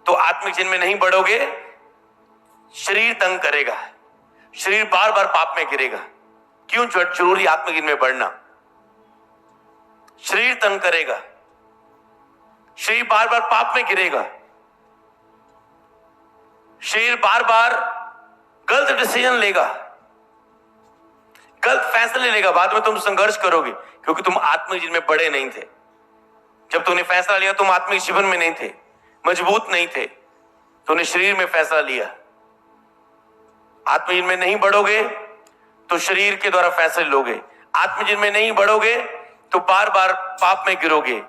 तो आत्मिक जीवन में नहीं बढ़ोगे, शरीर तंग करेगा, शरीर बार बार पाप में गिरेगा। क्यों जरूरी आत्मिक जीवन में बढ़ना? शरीर तंग करेगा, शरीर बार बार पाप में गिरेगा, शरीर बार बार गलत डिसीजन लेगा, गलत फैसले लेगा। बाद में तुम संघर्ष करोगे क्योंकि तुम आत्मिक जीवन में बड़े नहीं थे। जब तुमने फैसला लिया तुम आत्मिक जीवन में नहीं थे, मजबूत नहीं थे, तुमने शरीर में फैसला लिया। आत्मिक जीवन में नहीं बढ़ोगे तो शरीर के द्वारा फैसले लोगे। आत्मिक जीवन में नहीं बढ़ोगे तो बार बार पाप में गिरोगे।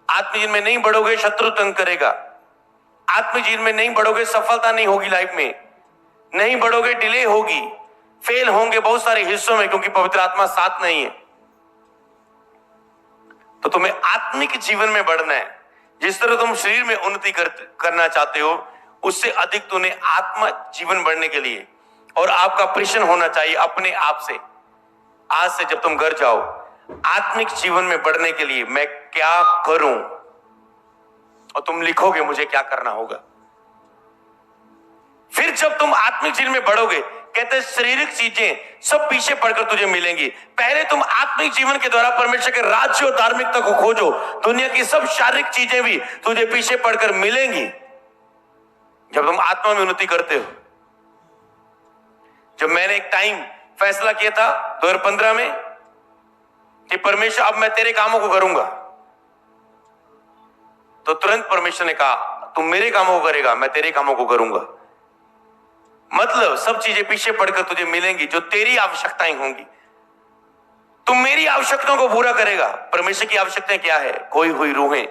आत्मिक जीवन में नहीं बढ़ोगे, शत्रु तंग करेगा। आत्मिक जीवन में नहीं बढ़ोगे, सफलता नहीं होगी लाइफ में, नहीं बढ़ोगे, डिले होगी, फेल होंगे बहुत सारे हिस्सों में क्योंकि पवित्र आत्मा साथ नहीं है। तो तुम्हें आत्मिक जीवन में बढ़ना है। जिस तरह तुम शरीर में उन्नति करना चाहते हो, उससे अधिक तुम्हें आत्मा जीवन बढ़ने के लिए और आपका प्रश्न होना चाहिए अपने आप से, आज से जब तुम घर जाओ, आत्मिक जीवन में बढ़ने के लिए मैं क्या करूं? और तुम लिखोगे मुझे क्या करना होगा। फिर जब तुम आत्मिक जीवन में बढ़ोगे, कहते हैं शारीरिक चीजें सब पीछे पड़कर तुझे मिलेंगी। पहले तुम आत्मिक जीवन के द्वारा परमेश्वर के राज्य और धार्मिकता को खोजो, दुनिया की सब शारीरिक चीजें भी तुझे पीछे पड़कर मिलेंगी जब तुम आत्मा में उन्नति करते हो। जब मैंने एक टाइम फैसला किया था 2015 में कि परमेश्वर अब मैं तेरे कामों को करूंगा, तो तुरंत परमेश्वर ने कहा तुम मेरे कामों को करेगा, मैं तेरे कामों को करूंगा। मतलब सब चीजें पीछे पड़कर तुझे मिलेंगी जो तेरी आवश्यकताएं होंगी। तुम मेरी आवश्यकताओं को पूरा करेगा। परमेश्वर की आवश्यकताएं क्या है? खोई हुई रूहें,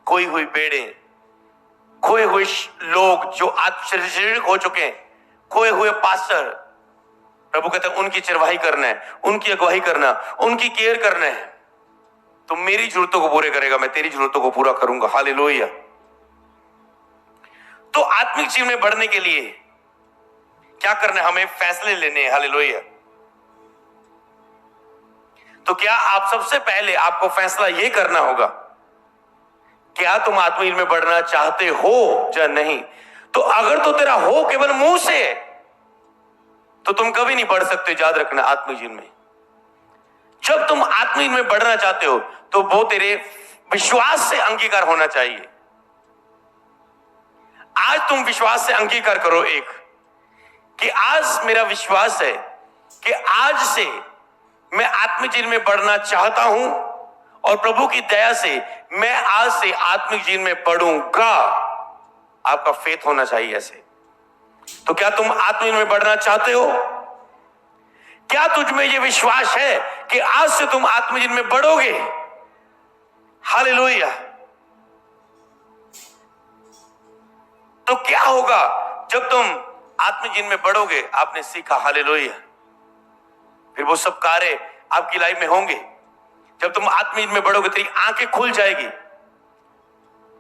खोई हुई भेड़ें, खोए हुए लोग जो शारीरिक हो चुके हैं, खोए हुए पास्टर। प्रभु कहते हैं उनकी चरवाही करना है, उनकी अगुवाई करना, उनकी केयर करना है। तुम मेरी जरूरतों को पूरे करेगा, मैं तेरी जरूरतों को पूरा करूंगा। हालेलुया। तो आत्मिक जीवन में बढ़ने के लिए क्या करना है? हमें फैसले लेने हैं। हालेलुया। तो क्या आप सबसे पहले आपको फैसला यह करना होगा, क्या तुम आत्मिक जीवन में बढ़ना चाहते हो या नहीं? तो अगर तो तेरा हो केवल मुंह से, तो तुम कभी नहीं बढ़ सकते। याद रखना, आत्मिक जीवन में जब तुम आत्मिक जीवन में बढ़ना चाहते हो तो वो तेरे विश्वास से अंगीकार होना चाहिए। आज तुम विश्वास से अंगीकार करो एक, कि आज मेरा विश्वास है कि आज से मैं आत्मिक जीवन में बढ़ना चाहता हूं और प्रभु की दया से मैं आज से आत्मिक जीवन में बढ़ूंगा। आपका फेथ होना चाहिए ऐसे। तो क्या तुम आत्मिक जीवन में बढ़ना चाहते हो? क्या तुझ में यह विश्वास है कि आज से तुम आत्मिक जीवन में बढ़ोगे? हालेलुया। तो क्या होगा जब तुम आत्मिक जीवन में बढ़ोगे? आपने सीखा, हालेलुया। फिर वो सब कार्य आपकी लाइफ में होंगे। जब तुम आत्मिक जीवन में बढ़ोगे तेरी आंखें खुल जाएगी,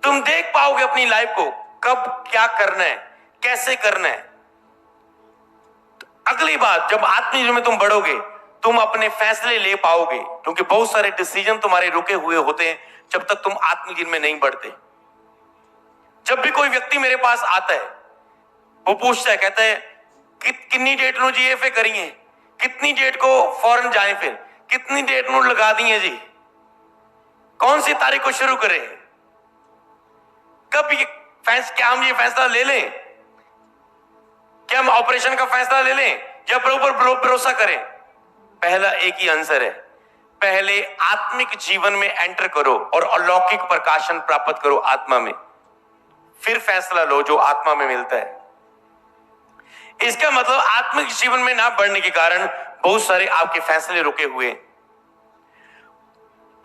तुम देख पाओगे अपनी लाइफ को, कब क्या करना है, कैसे करना है। तो अगली बात, जब आत्मिक जीवन में तुम बढ़ोगे तुम अपने फैसले ले पाओगे, क्योंकि बहुत सारे डिसीजन तुम्हारे रुके हुए होते हैं जब तक तुम आत्मिक जीवन में नहीं बढ़ते। जब भी कोई व्यक्ति मेरे पास आता है, वो पूछता है, कहता है कितनी डेट नो जी एफ करिए, कितनी डेट को फॉरेन जाए, फिर कितनी डेट नो लगा दिए जी, कौन सी तारीख को शुरू करें, कब ये क्या हम ये फैसला ले लें, क्या हम ऑपरेशन का फैसला ले लें या प्रभु पर भरोसा करें? पहला एक ही आंसर है, पहले आत्मिक जीवन में एंटर करो और अलौकिक प्रकाशन प्राप्त करो आत्मा में, फिर फैसला लो जो आत्मा में मिलता है। इसका मतलब आत्मिक जीवन में ना बढ़ने के कारण बहुत सारे आपके फैसले रुके हुए।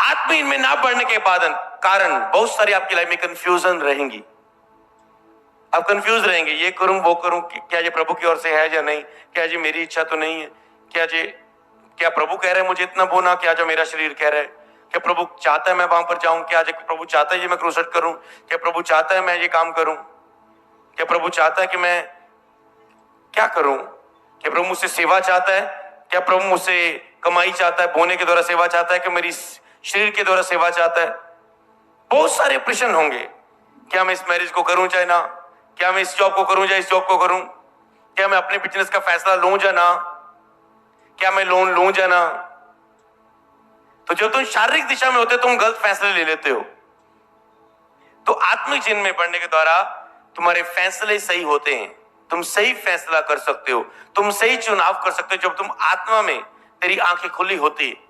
आत्मिक में ना बढ़ने के कारण बहुत सारी आपकी लाइफ में कंफ्यूजन रहेंगी। आप कंफ्यूज रहेंगे, ये करूं वो करूं, क्या ये प्रभु की ओर से है या नहीं, क्या ये मेरी इच्छा तो नहीं है, क्या प्रभु कह रहे हैं मुझे इतना बोना, क्या जो मेरा शरीर कह रहा है, क्या प्रभु चाहता है मैं वहां पर जाऊं, क्या प्रभु चाहता है ये मैं क्रूसेड करूं, क्या प्रभु चाहता है मैं ये काम करूं, क्या प्रभु चाहता है कि मैं क्या करूं, क्या प्रभु मुझसे सेवा चाहता है, क्या प्रभु मुझसे कमाई चाहता है, बोने के द्वारा सेवा चाहता है, कि मेरी शरीर के द्वारा सेवा चाहता है। बहुत सारे प्रश्न होंगे, क्या मैं इस मैरिज को करूं चाहे ना, क्या मैं इस जॉब को करूं या इस जॉब को करूं, क्या मैं अपने बिजनेस का फैसला लूं या ना, क्या मैं लोन लूं या ना। तो जब तुम शारीरिक दिशा में होते हो तुम गलत फैसले ले लेते हो। तो आत्मिक जीवन में बढ़ने के द्वारा तुम्हारे फैसले सही होते हैं, तुम सही फैसला कर सकते हो, तुम सही चुनाव कर सकते हो जब तुम आत्मा में तेरी आंखें खुली होती है।